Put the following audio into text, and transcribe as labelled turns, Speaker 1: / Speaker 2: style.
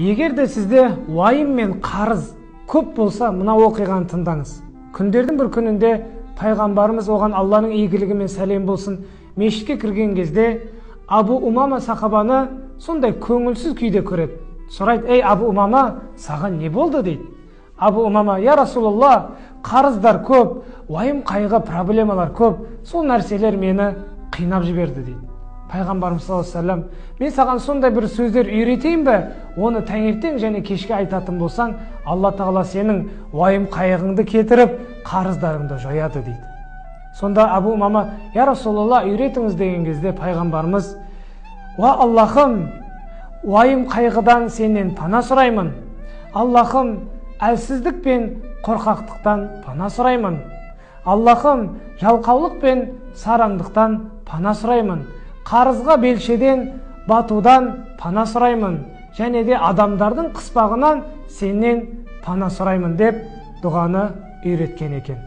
Speaker 1: Егер де сізде уайым мен қарыз көп болса, мына оқиғаны тыңдаңыз. Күндердің бір күнінде пайғамбарымыз, оған Алланың игілігі мен сәлем болсын, мешітке кірген кезде Абу Умама сахабаны сондай көңілсіз күйде көреді. Сұрайды: ей Абу Умама, саған не болды дейді. Абу Умама: я Расулалла, қарыздар көп, уайым қайғы проблемалар көп, сол нәрселер мені қинап жіберді дейді. Пайғамбарымыз саллаллаху алейхи вассалам: мен саған сондай бір сөздер үйретейін бе, оны таңертең және кешке айтатын болсаң, Алла тағала сенің уайым қайғыңды кетіріп, қарыздарыңды жояды дейді. Сонда Абу Умама: я Расулалла, үйретіңіз деген кезде пайғамбарымыз: уа Аллахым, уайым қайғыдан сенен пана сұраймын. Аллахым, әлсіздік пен қорқақтықтан пана сұраймын. Аллахым, жалқаулық пен сараңдықтан пана сұраймын. Қарызға белшеден батудан пана сұраймын. Және де адамдардың қыспағынан сенен пана сұраймын деп дұғаны үйреткен екен.